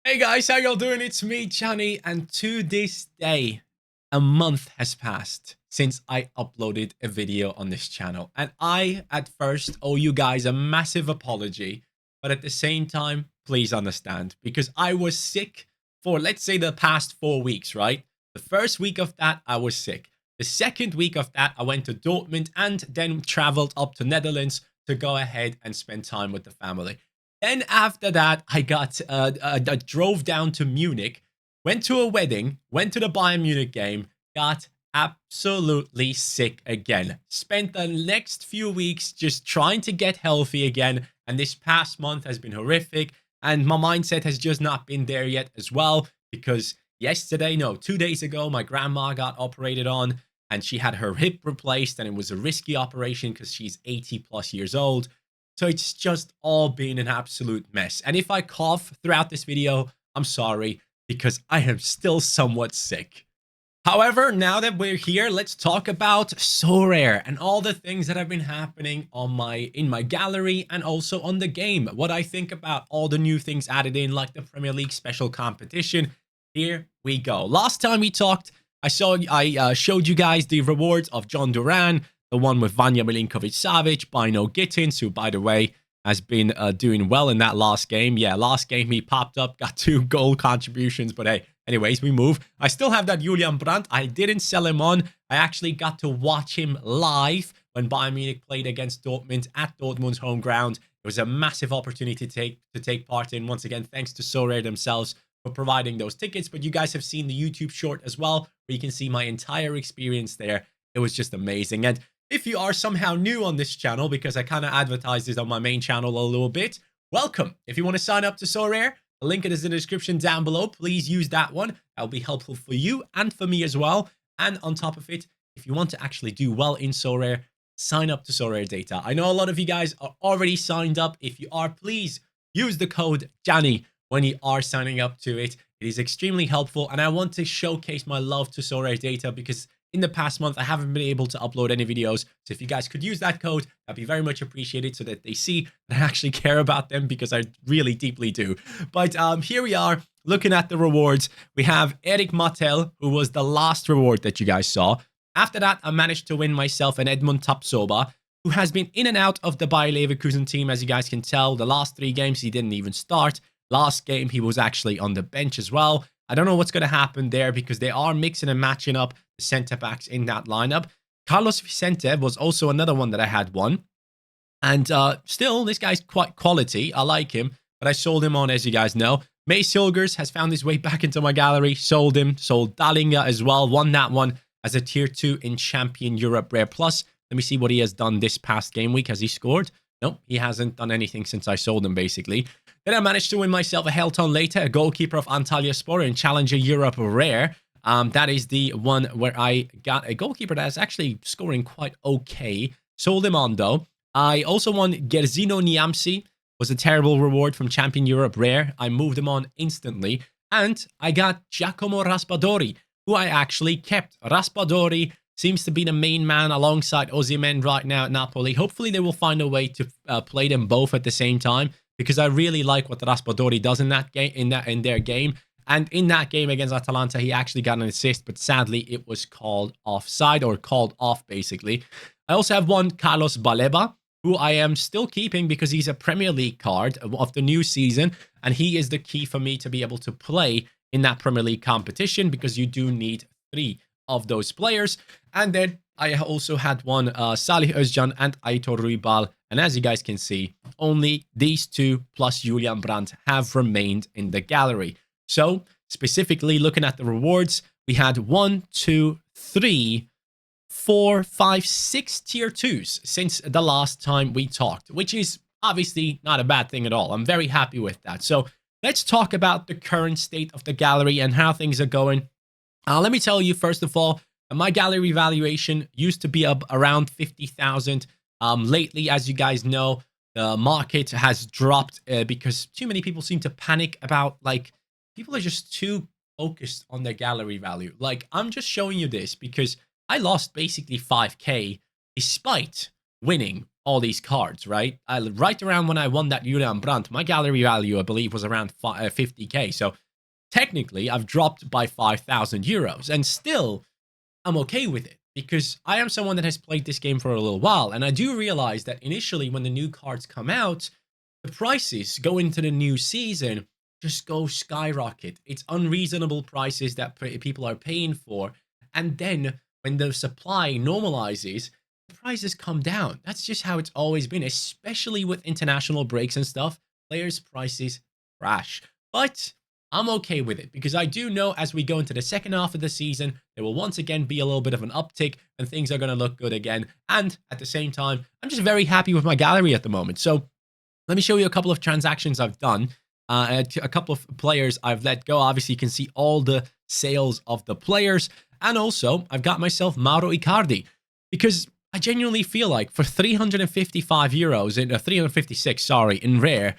Hey guys, how y'all doing? It's me, Johnny, and to this day, a month has passed since I uploaded a video on this channel. And I, at first, owe you guys a massive apology, but at the same time, please understand, because I was sick for, let's say, the past 4 weeks, right? The first week of that, I was sick. The second week of that, I went to Dortmund and then traveled up to Netherlands to go ahead and spend time with the family. Then after that, I drove down to Munich, went to a wedding, went to the Bayern Munich game, got absolutely sick again. Spent the next few weeks just trying to get healthy again, and this past month has been horrific, and my mindset has just not been there yet as well, because yesterday, no, 2 days ago, my grandma got operated on, and she had her hip replaced, and it was a risky operation because she's 80 plus years old. So it's just all been an absolute mess. And if I cough throughout this video, I'm sorry, because I am still somewhat sick. However, now that we're here, let's talk about Sorare and all the things that have been happening on in my gallery and also on the game. What I think about all the new things added in, like the Premier League special competition. Here we go. Last time we talked, I showed you guys the rewards of John Duran, the one with Vanya Milinkovic-Savic, Bino Gittins, who, by the way, has been doing well in that last game. Yeah, last game he popped up, got 2 goal contributions, but hey, anyways, we move. I still have that Julian Brandt. I didn't sell him on. I actually got to watch him live when Bayern Munich played against Dortmund at Dortmund's home ground. It was a massive opportunity to take part in. Once again, thanks to Sorare themselves for providing those tickets. But you guys have seen the YouTube short as well, where you can see my entire experience there. It was just amazing. And if you are somehow new on this channel, because I kind of advertised this on my main channel a little bit, welcome. If you want to sign up to Sorare, the link is in the description down below. Please use that one. That will be helpful for you and for me as well. And on top of it, if you want to actually do well in Sorare, sign up to Sorare Data. I know a lot of you guys are already signed up. If you are, please use the code JANI when you are signing up to it. It is extremely helpful. And I want to showcase my love to Sorare Data because in the past month, I haven't been able to upload any videos. So if you guys could use that code, that'd be very much appreciated so that they see that I actually care about them, because I really deeply do. But here we are looking at the rewards. We have Eric Martel, who was the last reward that you guys saw. After that, I managed to win myself an Edmund Tapsoba, who has been in and out of the Bayer Leverkusen team, as you guys can tell. The last 3 games, he didn't even start. Last game, he was actually on the bench as well. I don't know what's going to happen there because they are mixing and matching up the centre-backs in that lineup. Carlos Vicente was also another one that I had won. And still, this guy's quite quality. I like him, but I sold him on, as you guys know. Mace Hilgers has found his way back into my gallery. Sold him. Sold Dalinga as well. Won that one as a Tier 2 in Champion Europe Rare Plus. Let me see what he has done this past game week. Has he scored? Nope, he hasn't done anything since I sold him, basically. Then I managed to win myself a Helton later, a goalkeeper of Antalyaspor in Challenger Europe Rare. That is the one where I got a goalkeeper that's actually scoring quite okay. Sold him on, though. I also won Gerzino Niamsi. Was a terrible reward from Champion Europe Rare. I moved him on instantly. And I got Giacomo Raspadori, who I actually kept. Raspadori seems to be the main man alongside Osimhen right now at Napoli. Hopefully they will find a way to play them both at the same time, because I really like what Raspadori does in that game, in their game. And in that game against Atalanta, he actually got an assist, but sadly it was called offside, or called off, basically. I also have one Carlos Baleba, who I am still keeping because he's a Premier League card of the new season, and he is the key for me to be able to play in that Premier League competition, because you do need 3 of those players. And then I also had one Salih Özcan and Aitor Ruibal, and as you guys can see, only these 2 plus Julian Brandt have remained in the gallery. So specifically looking at the rewards, we had 1, 2, 3, 4, 5, 6 tier 2s since the last time we talked, which is obviously not a bad thing at all. I'm very happy with that. So let's talk about the current state of the gallery and how things are going. Let me tell you, first of all, my gallery valuation used to be up around 50,000. Lately, as you guys know, the market has dropped because too many people seem to panic about, like, people are just too focused on their gallery value. Like, I'm just showing you this because I lost basically 5K despite winning all these cards, right? Right around when I won that Julian Brandt, my gallery value, I believe, was around 50k. So technically, I've dropped by 5,000 euros, and still, I'm okay with it because I am someone that has played this game for a little while, and I do realize that initially when the new cards come out, the prices go into the new season just go skyrocket. It's unreasonable prices that people are paying for, and then when the supply normalizes, the prices come down. That's just how it's always been, especially with international breaks and stuff. Players' prices crash, but I'm okay with it because I do know as we go into the second half of the season, there will once again be a little bit of an uptick and things are going to look good again. And at the same time, I'm just very happy with my gallery at the moment. So let me show you a couple of transactions I've done. A couple of players I've let go. Obviously, you can see all the sales of the players. And also, I've got myself Mauro Icardi because I genuinely feel like for 355 euros, 356, sorry, in rare,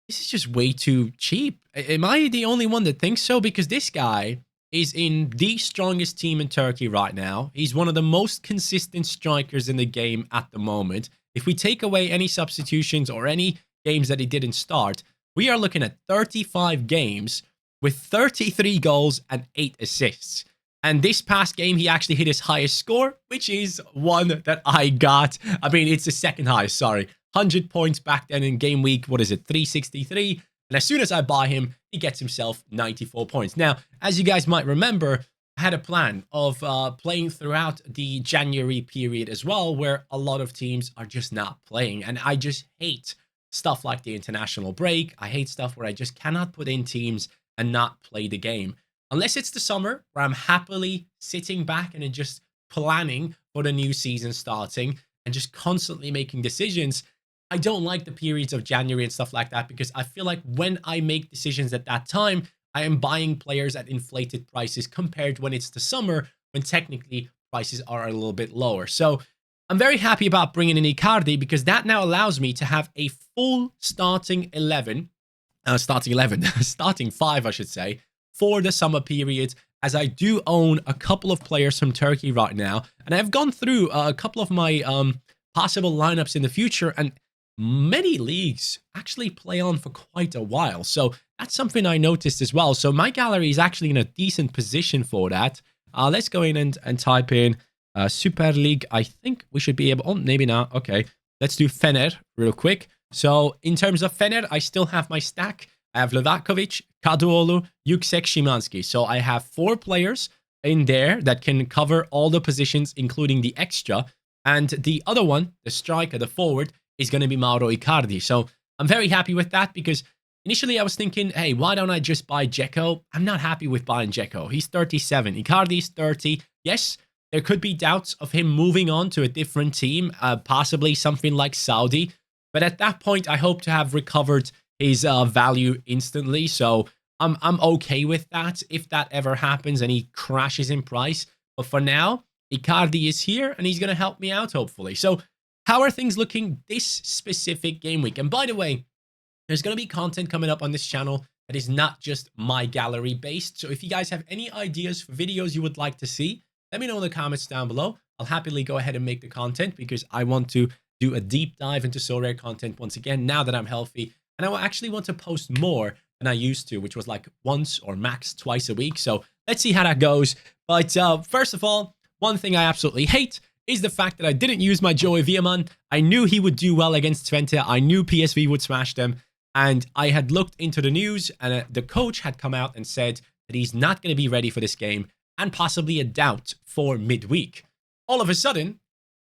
this is just way too cheap. Am I the only one that thinks so? Because this guy is in the strongest team in Turkey right now. He's one of the most consistent strikers in the game at the moment. If we take away any substitutions or any games that he didn't start, we are looking at 35 games with 33 goals and 8 assists. And this past game, he actually hit his highest score, which is one that I got. I mean, it's the second highest, sorry. 100 points back then in game week, 363. And as soon as I buy him, he gets himself 94 points. Now, as you guys might remember, I had a plan of playing throughout the January period as well, where a lot of teams are just not playing. And I just hate stuff like the international break. I hate stuff where I just cannot put in teams and not play the game. Unless it's the summer where I'm happily sitting back and just planning for the new season starting and just constantly making decisions. I don't like the periods of January and stuff like that because I feel like when I make decisions at that time, I am buying players at inflated prices compared to when it's the summer when technically prices are a little bit lower. So I'm very happy about bringing in Icardi because that now allows me to have a full starting 5, I should say, for the summer period, as I do own a couple of players from Turkey right now. And I've gone through a couple of my possible lineups in the future, and many leagues actually play on for quite a while. So that's something I noticed as well. So my gallery is actually in a decent position for that. Let's go in and type in Super League. I think we should be able... Oh, maybe not. Okay. Let's do Fener real quick. So in terms of Fener, I still have my stack. I have Levakovic, Kadıoğlu, Yüksek, Szymanski. So I have 4 players in there that can cover all the positions, including the extra. And the other one, the striker, the forward, is going to be Mauro Icardi. So I'm very happy with that because initially I was thinking, hey, why don't I just buy Dzeko? I'm not happy with buying Dzeko. He's 37. Icardi's 30. Yes, there could be doubts of him moving on to a different team, possibly something like Saudi. But at that point, I hope to have recovered his value instantly. So I'm okay with that if that ever happens and he crashes in price. But for now, Icardi is here and he's going to help me out, hopefully. So how are things looking this specific game week? And by the way, there's going to be content coming up on this channel that is not just my gallery based. So if you guys have any ideas for videos you would like to see, let me know in the comments down below. I'll happily go ahead and make the content because I want to do a deep dive into Sorare content once again now that I'm healthy. And I will actually want to post more than I used to, which was like once or max twice a week. So let's see how that goes. But first of all, one thing I absolutely hate is the fact that I didn't use my Joey Veerman. I knew he would do well against Twente. I knew PSV would smash them. And I had looked into the news and the coach had come out and said that he's not going to be ready for this game and possibly a doubt for midweek. All of a sudden,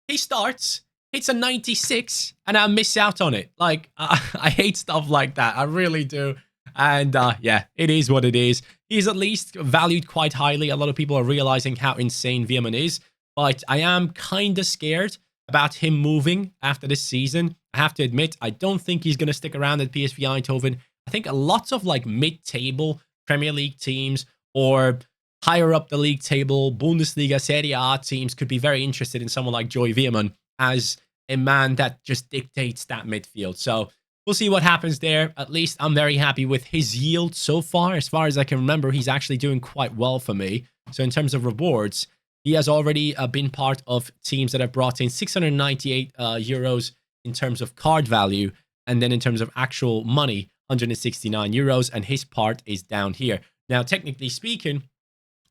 he starts, hits a 96, and I miss out on it. Like, I hate stuff like that. I really do. And yeah, it is what it is. He's at least valued quite highly. A lot of people are realizing how insane Veerman is. But I am kind of scared about him moving after this season. I have to admit, I don't think he's going to stick around at PSV Eindhoven. I think lots of like mid-table Premier League teams or higher up the league table, Bundesliga, Serie A teams could be very interested in someone like Joey Veerman as a man that just dictates that midfield. So we'll see what happens there. At least I'm very happy with his yield so far. As far as I can remember, he's actually doing quite well for me. So in terms of rewards, he has already been part of teams that have brought in 698 euros in terms of card value, and then in terms of actual money, 169 euros, and his part is down here. Now, technically speaking,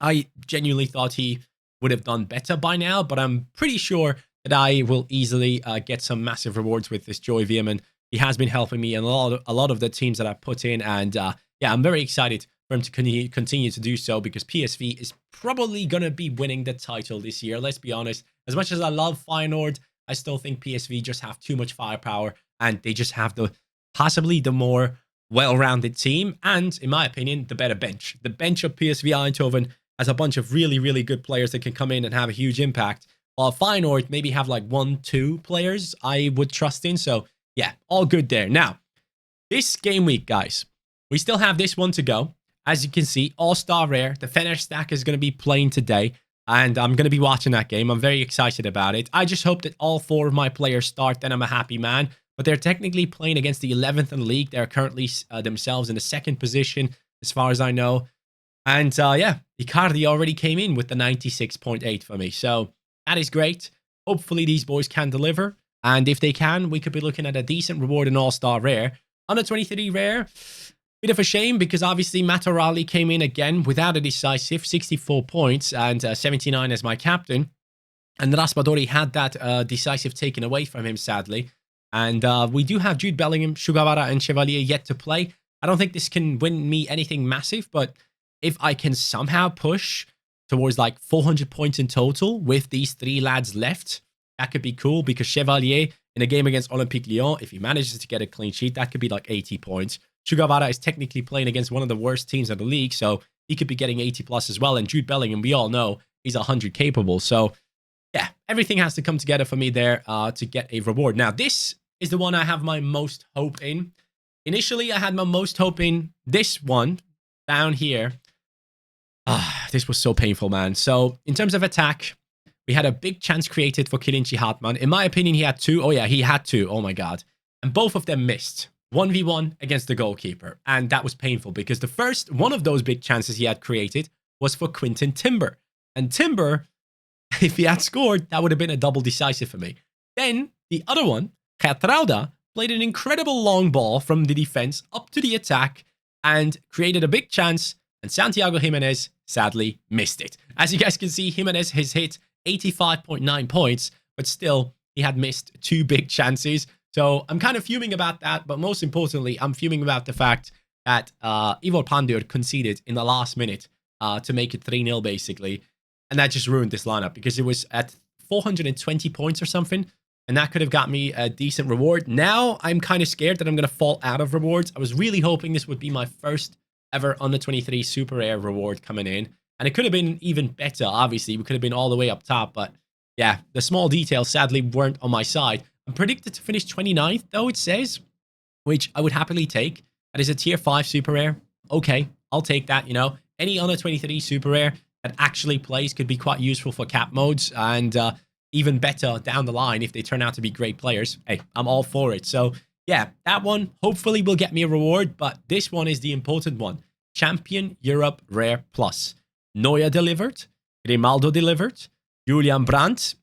I genuinely thought he would have done better by now, but I'm pretty sure that I will easily get some massive rewards with this Joy Veerman. He has been helping me in a lot of the teams that I put in, and yeah, I'm very excited for him to continue to do so, because PSV is probably going to be winning the title this year. Let's be honest. As much as I love Feyenoord, I still think PSV just have too much firepower, and they just have possibly the more well-rounded team, and in my opinion, the better bench. The bench of PSV Eindhoven has a bunch of really, really good players that can come in and have a huge impact, while Feyenoord maybe have like 1-2 players I would trust in. So yeah, all good there. Now, this game week, guys, we still have this one to go. As you can see, All-Star Rare, the Fenner stack is going to be playing today, and I'm going to be watching that game. I'm very excited about it. I just hope that all 4 of my players start, then I'm a happy man. But they're technically playing against the 11th in the league. They're currently themselves in the 2nd position, as far as I know. And yeah, Icardi already came in with the 96.8 for me. So that is great. Hopefully these boys can deliver. And if they can, we could be looking at a decent reward in All-Star Rare. Under 23 Rare, bit of a shame, because obviously Matorali came in again without a decisive, 64 points and 79 as my captain. And Raspadori had that decisive taken away from him, sadly. And we do have Jude Bellingham, Sugawara, and Chevalier yet to play. I don't think this can win me anything massive, but if I can somehow push towards like 400 points in total with these 3 lads left, that could be cool, because Chevalier in a game against Olympique Lyon, if he manages to get a clean sheet, that could be like 80 points. Sugawara is technically playing against one of the worst teams in the league, so he could be getting 80 plus as well. And Jude Bellingham, we all know, he's 100 capable. So yeah, everything has to come together for me there to get a reward. Now, this is the one I have my most hope in. Initially, I had my most hope in this one down here. This was so painful, man. So in terms of attack, we had a big chance created for Kilinci Hartmann. In my opinion, he had 2. Oh yeah, he had 2. Oh my God. And both of them missed. 1v1 against the goalkeeper. And that was painful, because the first one of those big chances he had created was for Quinton Timber. And Timber, if he had scored, that would have been a double decisive for me. Then the other one, Gertruida, played an incredible long ball from the defense up to the attack and created a big chance, and Santiago Jimenez sadly missed it. As you guys can see, Jimenez has hit 85.9 points, but still, he had missed 2 big chances. So I'm kind of fuming about that, but most importantly, I'm fuming about the fact that Ivor Pandur conceded in the last minute to make it 3-0 basically, and that just ruined this lineup, because it was at 420 points or something, and that could have got me a decent reward. Now, I'm kind of scared that I'm going to fall out of rewards. I was really hoping this would be my first ever under 23 Super Rare reward coming in. And it could have been even better, obviously. We could have been all the way up top. But yeah, the small details sadly weren't on my side. I'm predicted to finish 29th, though, it says, which I would happily take. That is a tier 5 Super Rare. Okay, I'll take that, you know. Any under 23 Super Rare that actually plays could be quite useful for cap modes. And even better down the line if they turn out to be great players. Hey, I'm all for it. So yeah, that one hopefully will get me a reward, but this one is the important one. Champion Europe Rare Plus. Neuer delivered. Grimaldo delivered. Julian Brandt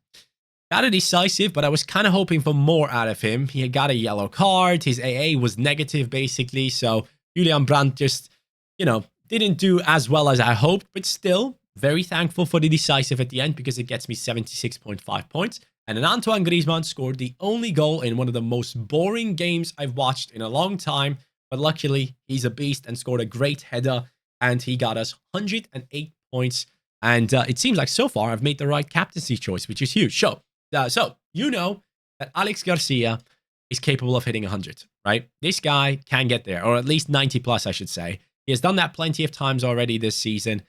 got a decisive, but I was kind of hoping for more out of him. He had got a yellow card. His AA was negative, basically. So Julian Brandt just, you know, didn't do as well as I hoped, but still very thankful for the decisive at the end, because it gets me 76.5 points. And then Antoine Griezmann scored the only goal in one of the most boring games I've watched in a long time. But luckily, he's a beast and scored a great header. And he got us 108 points. And it seems like so far I've made the right captaincy choice, which is huge. So you know that Alex Garcia is capable of hitting 100, right? This guy can get there, or at least 90 plus, I should say. He has done that plenty of times already this season.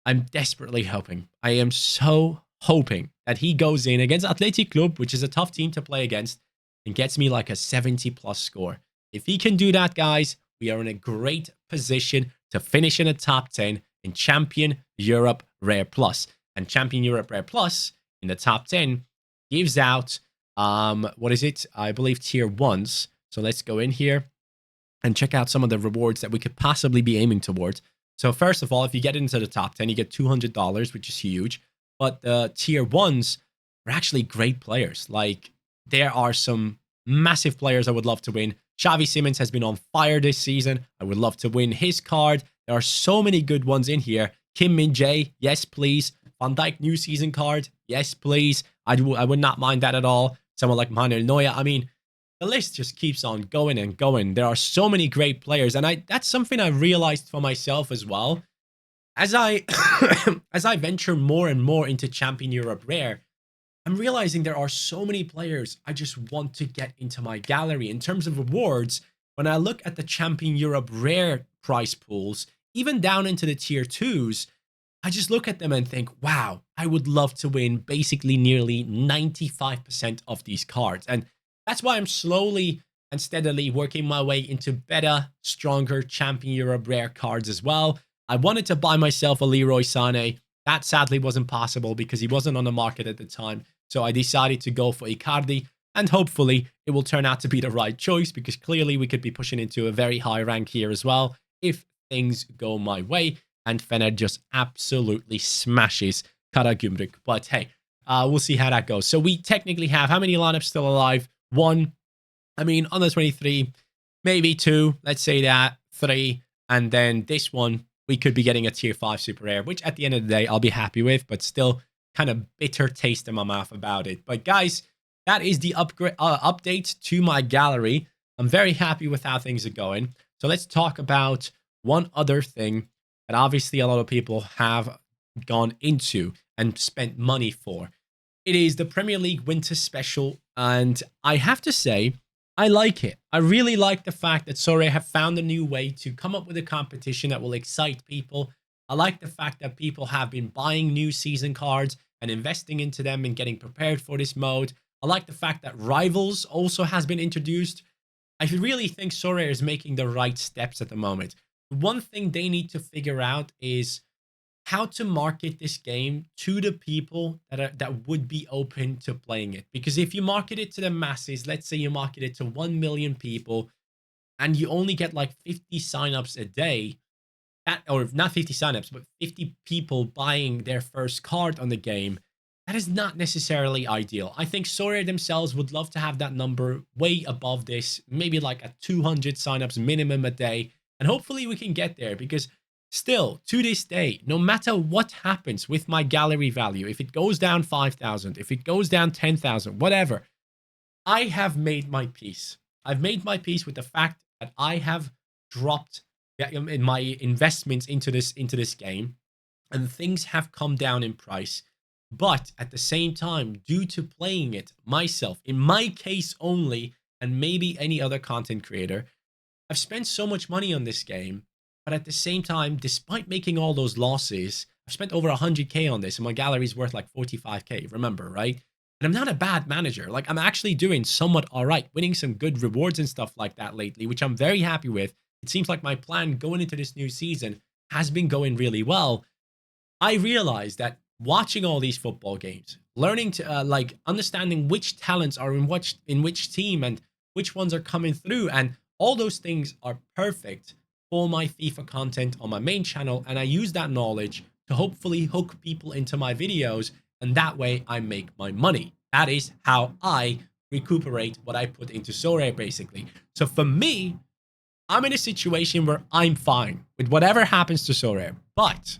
I'm desperately hoping, I am so hoping that he goes in against Athletic Club, which is a tough team to play against, and gets me like a 70 plus score. If he can do that, guys, we are in a great position to finish in a top 10 in Champion Europe Rare Plus. And Champion Europe Rare Plus in the top 10 gives out, what is it? I believe tier 1s. So let's go in here and check out some of the rewards that we could possibly be aiming towards. So first of all, if you get into the top 10, you get $200, which is huge. But the tier 1s are actually great players. Like, there are some massive players I would love to win. Xavi Simons has been on fire this season. I would love to win his card. There are so many good ones in here. Kim Min-jae, yes, please. Van Dijk new season card, yes, please. I would not mind that at all. Someone like Manuel Neuer. I mean, the list just keeps on going and going. There are so many great players, and that's something I realized for myself as well. As I as I venture more and more into Champion Europe Rare, I'm realizing there are so many players I just want to get into my gallery. In terms of rewards, when I look at the Champion Europe Rare price pools, even down into the tier 2s, I just look at them and think, wow, I would love to win basically nearly 95% of these cards. And that's why I'm slowly and steadily working my way into better, stronger Champion Europe Rare cards as well. I wanted to buy myself a Leroy Sané. That sadly wasn't possible because he wasn't on the market at the time. So I decided to go for Icardi, and hopefully it will turn out to be the right choice because clearly we could be pushing into a very high rank here as well if things go my way. And Fener just absolutely smashes Karagümrük. But hey, we'll see how that goes. So we technically have how many lineups still alive? 1. I mean, on the 23, maybe 2. Let's say that 3. And then this one, we could be getting a tier 5 super rare, which at the end of the day, I'll be happy with, but still kind of bitter taste in my mouth about it. But guys, that is the update to my gallery. I'm very happy with how things are going. So let's talk about one other thing that obviously a lot of people have gone into and spent money for. It is the Premier League Winter Special, and I have to say, I like it. I really like the fact that Sorare have found a new way to come up with a competition that will excite people. I like the fact that people have been buying new season cards and investing into them and getting prepared for this mode. I like the fact that Rivals also has been introduced. I really think Sorare is making the right steps at the moment. One thing they need to figure out is how to market this game to the people that would be open to playing it. Because if you market it to the masses, let's say you market it to 1 million people and you only get like 50 signups a day, or not 50 signups, but 50 people buying their first card on the game, that is not necessarily ideal. I think Sorare themselves would love to have that number way above this, maybe like a 200 signups minimum a day. And hopefully we can get there because still, to this day, no matter what happens with my gallery value, if it goes down 5,000, if it goes down 10,000, whatever, I have made my peace. I've made my peace with the fact that I have dropped in my investments into this game, and things have come down in price. But at the same time, due to playing it myself, in my case only, and maybe any other content creator, I've spent so much money on this game. But at the same time, despite making all those losses, I've spent over 100k on this, and my gallery's worth like 45k, remember, right? And I'm not a bad manager. Like, I'm actually doing somewhat all right, winning some good rewards and stuff like that lately, which I'm very happy with. It seems like my plan going into this new season has been going really well. I realized that watching all these football games, learning to like understanding which talents are in which team and which ones are coming through, and all those things are perfect for my FIFA content on my main channel, and I use that knowledge to hopefully hook people into my videos, and that way I make my money. That is how I recuperate what I put into Sorare, basically. So for me, I'm in a situation where I'm fine with whatever happens to Sorare, but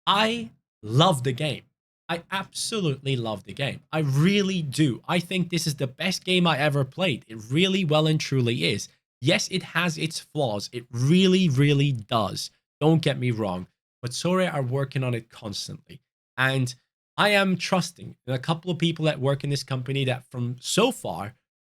I love the game. I absolutely love the game. I really do. I think this is the best game I ever played. It really well and truly is. Yes, it has its flaws. It really, really does. Don't get me wrong. But Sorare are working on it constantly. And I am trusting in a couple of people that work in this company that from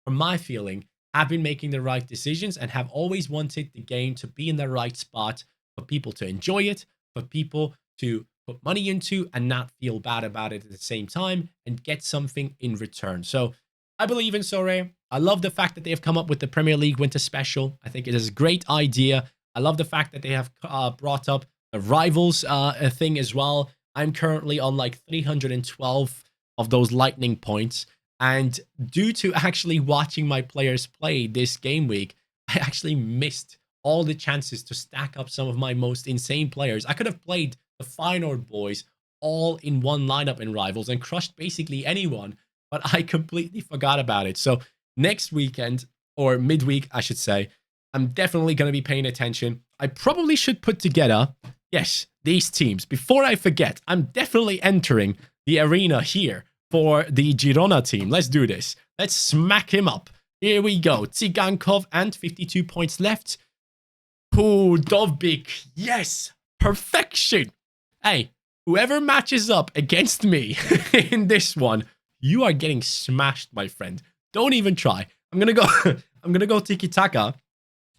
my feeling, have been making the right decisions and have always wanted the game to be in the right spot for people to enjoy it, for people to put money into and not feel bad about it at the same time and get something in return. So I believe in Sorare. I love the fact that they have come up with the Premier League Winter Special. I think it is a great idea. I love the fact that they have brought up the Rivals thing as well. I'm currently on like 312 of those lightning points. And due to actually watching my players play this game week, I actually missed all the chances to stack up some of my most insane players. I could have played the Feyenoord boys all in one lineup in Rivals and crushed basically anyone, but I completely forgot about it. So next weekend, or midweek, I should say, I'm definitely going to be paying attention. I probably should put together, yes, these teams. Before I forget, I'm definitely entering the arena here for the Girona team. Let's do this. Let's smack him up. Here we go. Tsigankov and 52 points left. Oh, Dovbik. Yes. Perfection. Hey, whoever matches up against me in this one, you are getting smashed, my friend. Don't even try. I'm gonna go I'm gonna go tiki-taka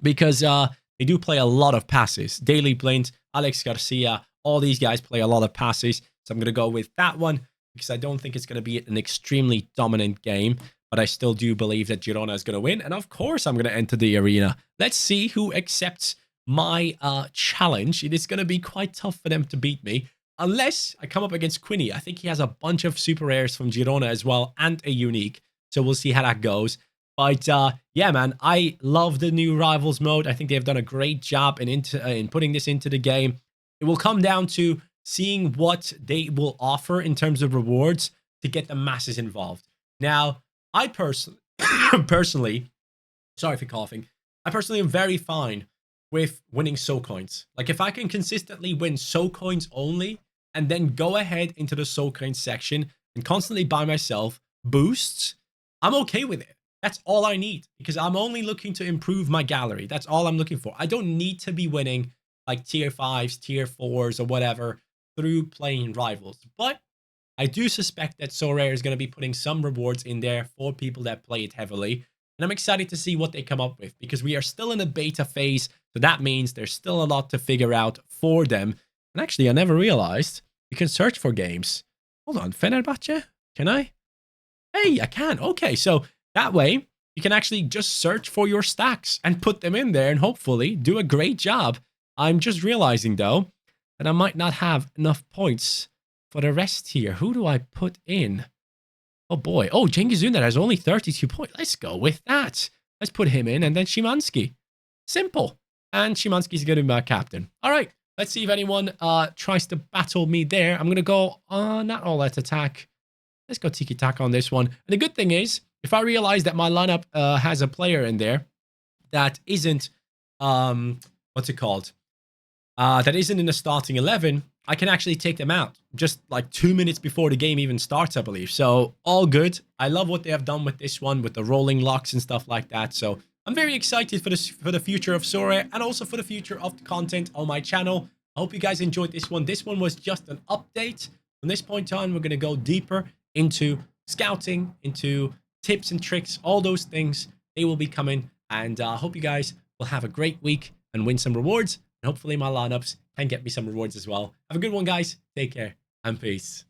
because they do play a lot of passes. Daily Blind, Alex Garcia, all these guys play a lot of passes. So I'm gonna go with that one because I don't think it's gonna be an extremely dominant game. But I still do believe that Girona is gonna win. And of course I'm gonna enter the arena. Let's see who accepts my challenge. It is gonna be quite tough for them to beat me. Unless I come up against Quinny. I think he has a bunch of super rares from Girona as well and a unique. So we'll see how that goes. But yeah, man, I love the new Rivals mode. I think they've done a great job in putting this into the game. It will come down to seeing what they will offer in terms of rewards to get the masses involved. Now, I personally, sorry for coughing, I personally am very fine with winning soul coins. Like if I can consistently win soul coins only, and then go ahead into the soul coin section and constantly buy myself boosts, I'm okay with it. That's all I need because I'm only looking to improve my gallery. That's all I'm looking for. I don't need to be winning like tier 5s, tier 4s, or whatever through playing Rivals. But I do suspect that Sorare is going to be putting some rewards in there for people that play it heavily. And I'm excited to see what they come up with because we are still in a beta phase. So that means there's still a lot to figure out for them. And actually, I never realized you can search for games. Hold on, Fenerbahce? Can I? Hey, I can. Okay, so that way you can actually just search for your stacks and put them in there and hopefully do a great job. I'm just realizing, though, that I might not have enough points for the rest here. Who do I put in? Oh, boy. Oh, Cengiz Ünder has only 32 points. Let's go with that. Let's put him in and then Szymanski. Simple. And Szymanski's going to be my captain. All right. Let's see if anyone tries to battle me there. I'm going to go not all out attack. Let's go tiki-taka on this one. And the good thing is, if I realize that my lineup has a player in there that isn't, what's it called? That isn't in the starting 11, I can actually take them out just like 2 minutes before the game even starts, I believe. So all good. I love what they have done with this one, with the rolling locks and stuff like that. So I'm very excited for the future of Sorare and also for the future of the content on my channel. I hope you guys enjoyed this one. This one was just an update. From this point on, we're going to go deeper into scouting, into tips and tricks, all those things. They will be coming. And I hope you guys will have a great week and win some rewards. And hopefully my lineups can get me some rewards as well. Have a good one, guys. Take care and peace.